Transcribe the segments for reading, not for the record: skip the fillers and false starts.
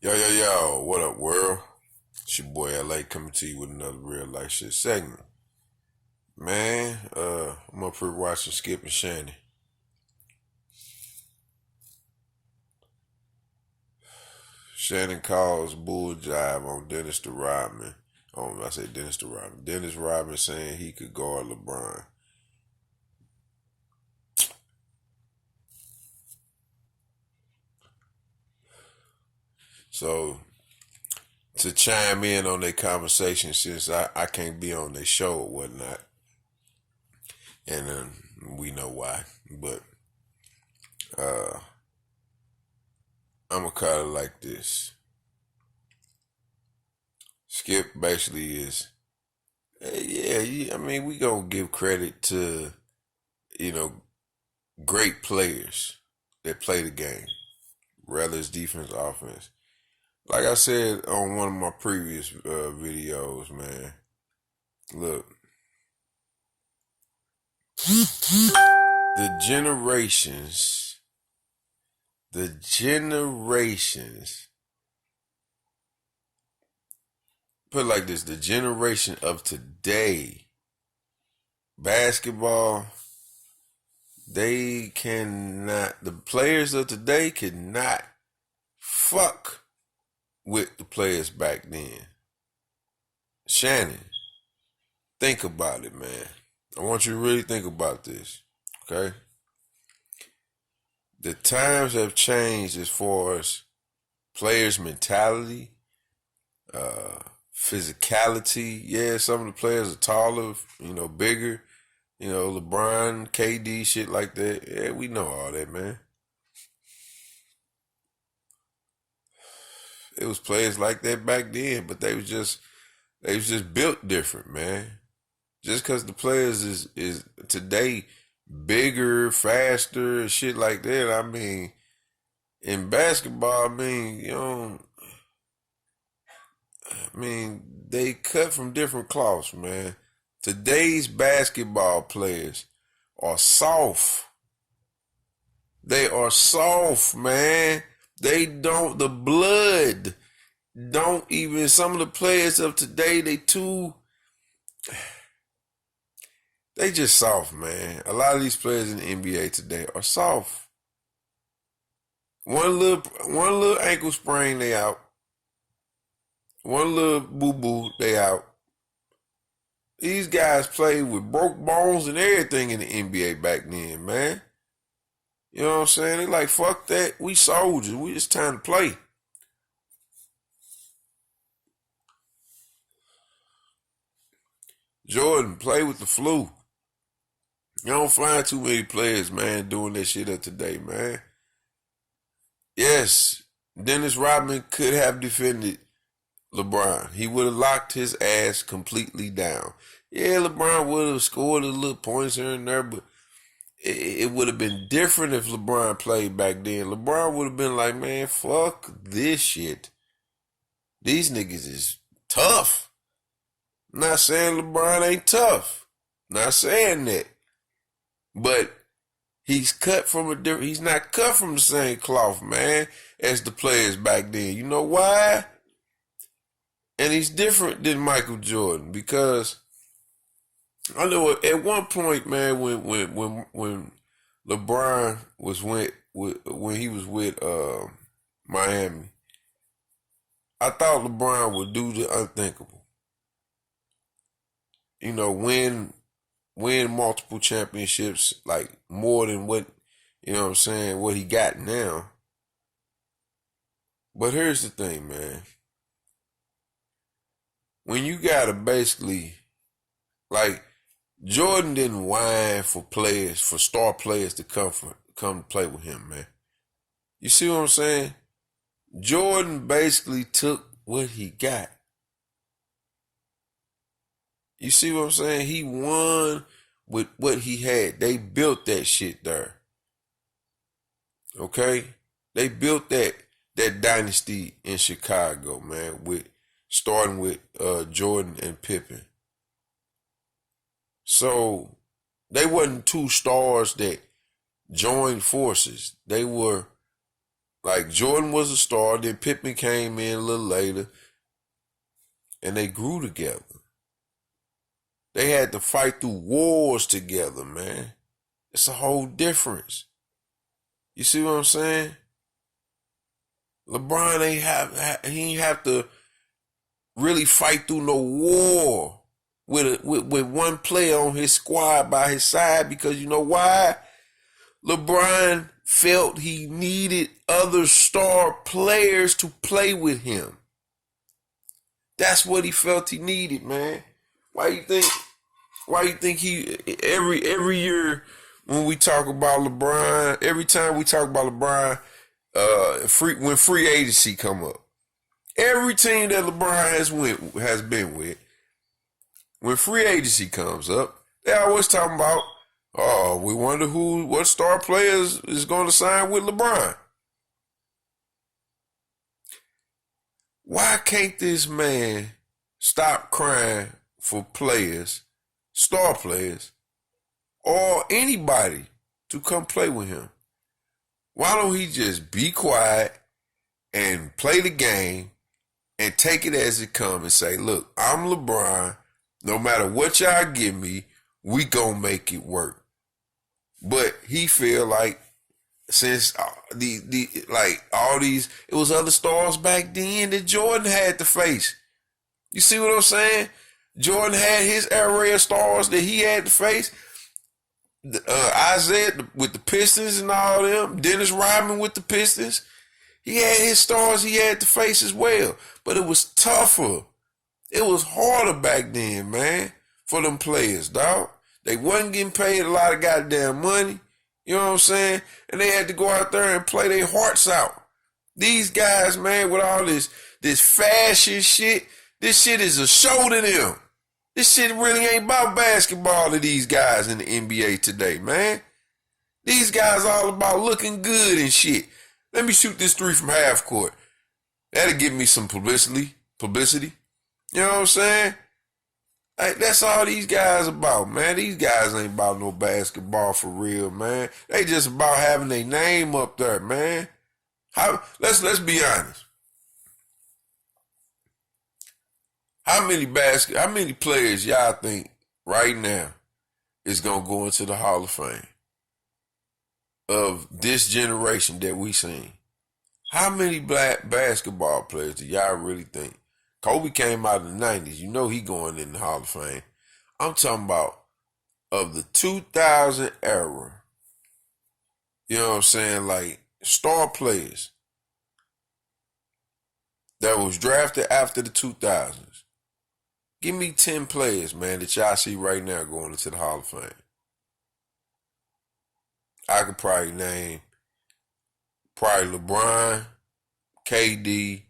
Yo, yo, yo, what up, world? It's your boy LA coming to you with another real life shit segment. Man, I'm up here watching Skip and Shannon. Shannon calls bull jive on Dennis the Rodman. I say Dennis the Rodman. Dennis Rodman saying he could guard LeBron. So, to chime in on their conversation, since I can't be on their show or whatnot, and we know why, but I'm gonna call it like this. Skip basically is, I mean, we gonna give credit to, you know, great players that play the game, whether it's defense, offense. Like I said on one of my previous videos, man, look, the generations, the generations, put it like this, the generation of today, basketball, the players of today cannot fuck with the players back then. Shannon, think about it, man. I want you to really think about this, okay? The times have changed as far as players' mentality, physicality. Yeah, some of the players are taller, bigger. LeBron, KD, shit like that. Yeah, we know all that, man. It was players like that back then, but they was just built different, man. Just because the players is today bigger, faster, shit like that. I mean, in basketball, they cut from different cloths, man. Today's basketball players are soft. They are soft, man. The blood don't even, some of the players of today, they just soft, man. A lot of these players in the NBA today are soft. One little ankle sprain, they out. One little boo-boo, they out. These guys played with broke bones and everything in the NBA back then, man. You know what I'm saying? They like, fuck that. We soldiers. It's time to play. Jordan, play with the flu. You don't find too many players, man, doing that shit up today, man. Yes, Dennis Rodman could have defended LeBron. He would have locked his ass completely down. Yeah, LeBron would have scored a little points here and there, but it would have been different if LeBron played back then. LeBron would have been like, man, fuck this shit. These niggas is tough. I'm not saying LeBron ain't tough. Not saying that. But he's not cut from the same cloth, man, as the players back then. You know why? And he's different than Michael Jordan because I know at one point, man, when LeBron was when he was with Miami, I thought LeBron would do the unthinkable. Win multiple championships, like more than what what he got now. But here's the thing, man. When you gotta basically, like, Jordan didn't whine for star players to come play with him, man. You see what I'm saying? Jordan basically took what he got. You see what I'm saying? He won with what he had. They built that shit there. Okay? They built that dynasty in Chicago, man, starting with Jordan and Pippen. So they wasn't two stars that joined forces. They were Like Jordan was a star, then Pippen came in a little later, and they grew together. They had to fight through wars together, man. It's a whole difference. You see what I'm saying? LeBron he ain't have to really fight through no war with one player on his squad by his side, because you know why? LeBron felt he needed other star players to play with him. That's what he felt he needed, man. Why you think he every year when we talk about LeBron, every time we talk about LeBron, when free agency come up, every team that LeBron has been with, when free agency comes up, they always talking about, oh, we wonder what star players is going to sign with LeBron. Why can't this man stop crying for players, star players, or anybody to come play with him? Why don't he just be quiet and play the game and take it as it comes and say, look, I'm LeBron. No matter what y'all give me, we gonna make it work. But he feel like since it was other stars back then that Jordan had to face. You see what I'm saying? Jordan had his array of stars that he had to face. Isaiah with the Pistons and all them. Dennis Rodman with the Pistons. He had his stars he had to face as well. But it was tougher. It was harder back then, man, for them players, dog. They wasn't getting paid a lot of goddamn money. You know what I'm saying? And they had to go out there and play their hearts out. These guys, man, with all this fashion shit, this shit is a show to them. This shit really ain't about basketball to these guys in the NBA today, man. These guys all about looking good and shit. Let me shoot this three from half court. That'll give me some publicity. You know what I'm saying? Like, that's all these guys about, man. These guys ain't about no basketball for real, man. They just about having their name up there, man. Let's be honest. How many players y'all think right now is gonna go into the Hall of Fame of this generation that we seen? How many black basketball players do y'all really think? Kobe came out in the 90s. You know he going in the Hall of Fame. I'm talking about of the 2000 era. You know what I'm saying? Like star players that was drafted after the 2000s. Give me 10 players, man, that y'all see right now going into the Hall of Fame. I could probably name LeBron, KD,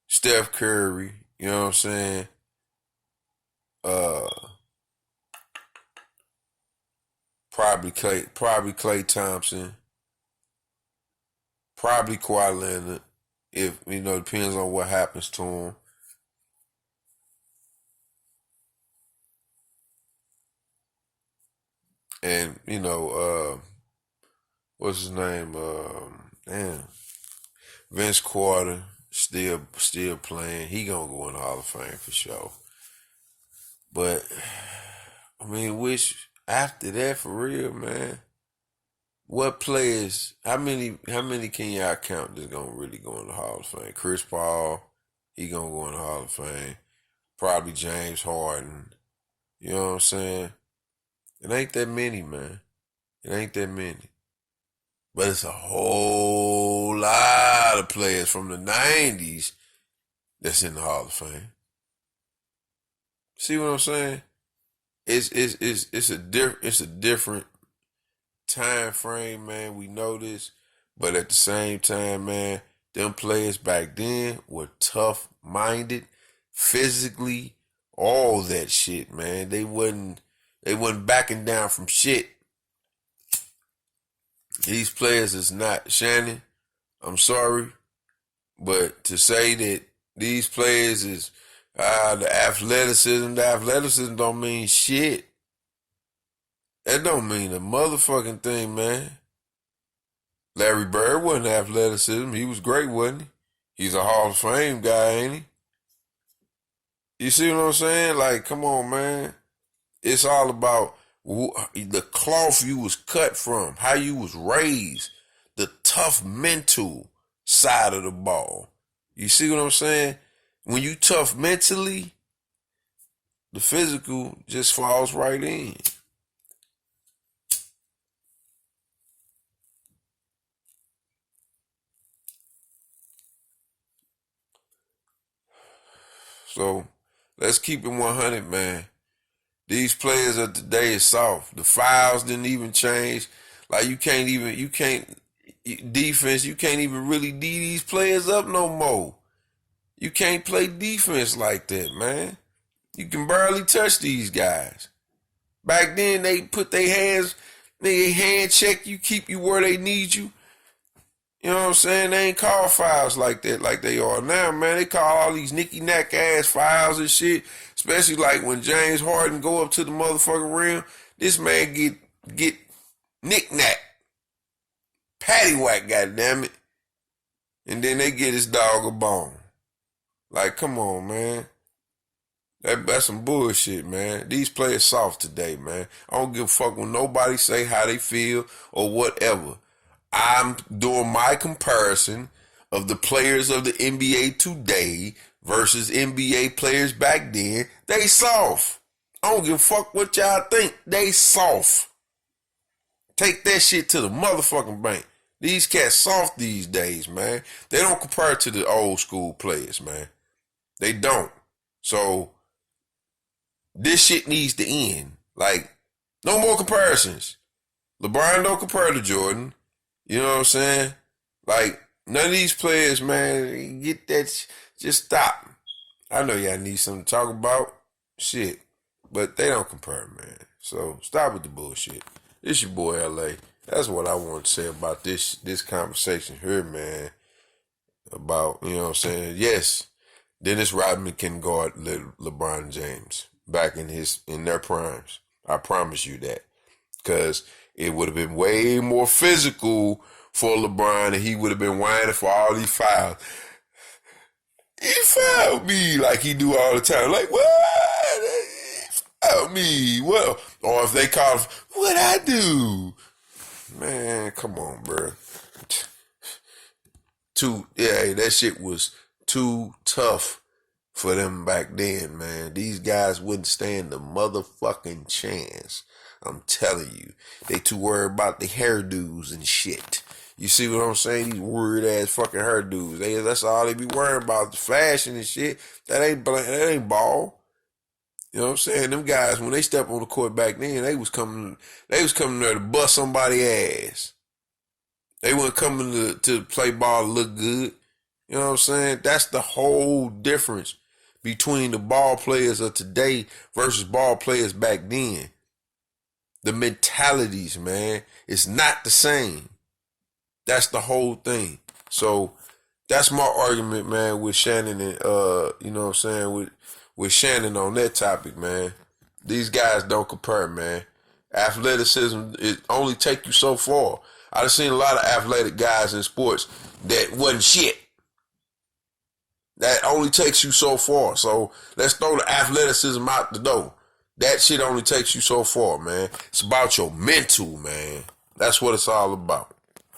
Steph Curry, you know what I'm saying? Probably Klay Thompson, probably Kawhi Leonard, if depends on what happens to him. And what's his name? Vince Carter still playing. He gonna go in the Hall of Fame for sure. But I mean, after that for real, man? What players? How many can y'all count that's gonna really go in the Hall of Fame? Chris Paul, he gonna go in the Hall of Fame. Probably James Harden. You know what I'm saying? It ain't that many, man. It ain't that many. But it's a whole lot of players from the 90s that's in the Hall of Fame. See what I'm saying? It's a different time frame, man. We know this, but at the same time, man, them players back then were tough-minded, physically, all that shit, man. They wasn't backing down from shit. These players is not Shannon. I'm sorry, but to say that these players is the athleticism don't mean shit. That don't mean a motherfucking thing, man. Larry Bird wasn't athleticism. He was great, wasn't he? He's a Hall of Fame guy, ain't he? You see what I'm saying? Like, come on, man. It's all about the cloth you was cut from, how you was raised, the tough mental side of the ball. You see what I'm saying? When you tough mentally, the physical just falls right in. So let's keep it 100, man. These players of today is soft. The fouls didn't even change. Like defense, you can't even really D these players up no more. You can't play defense like that, man. You can barely touch these guys. Back then, they put they hand check you, keep you where they need you. You know what I'm saying? They ain't call fouls like that, like they are now, man. They call all these nicky-nack ass fouls and shit. Especially like when James Harden go up to the motherfucking rim. This man get knick-knack, paddywhack, goddammit. And then they get his dog a bone. Like, come on, man. That's some bullshit, man. These players soft today, man. I don't give a fuck when nobody say how they feel or whatever. I'm doing my comparison of the players of the NBA today versus NBA players back then. They soft. I don't give a fuck what y'all think. They soft. Take that shit to the motherfucking bank. These cats soft these days, man. They don't compare to the old school players, man. They don't. So this shit needs to end. Like, no more comparisons. LeBron don't compare to Jordan. You know what I'm saying? Like, none of these players, man, get that. Just stop. I know y'all need something to talk about. Shit. But they don't compare, man. So stop with the bullshit. It's your boy LA. That's what I want to say about this conversation here, man. About, you know what I'm saying? Yes, Dennis Rodman can guard LeBron James back in their primes. I promise you that. Because it would have been way more physical for LeBron, and he would have been whining for all these fouls. He fouled me like he do all the time. Like, what? He fouled me. Well, or if they call, what I do? Man, come on, bro. That shit was too tough for them back then, man. These guys wouldn't stand a motherfucking chance. I'm telling you. They too worried about the hairdos and shit. You see what I'm saying? These weird ass fucking hairdos. That's all they be worried about. The fashion and shit. That ain't ball. You know what I'm saying? Them guys, when they step on the court back then, they was coming there to bust somebody's ass. They weren't coming to play ball to look good. You know what I'm saying? That's the whole difference between the ball players of today versus ball players back then. The mentalities, man, it's not the same. That's the whole thing. So that's my argument, man, with Shannon and you know what I'm saying, with Shannon on that topic, man. These guys don't compare, man. Athleticism, it only take you so far. I've seen a lot of athletic guys in sports that wasn't shit. That only takes you so far. So let's throw the athleticism out the door. That shit only takes you so far, man. It's about your mental, man. That's what it's all about.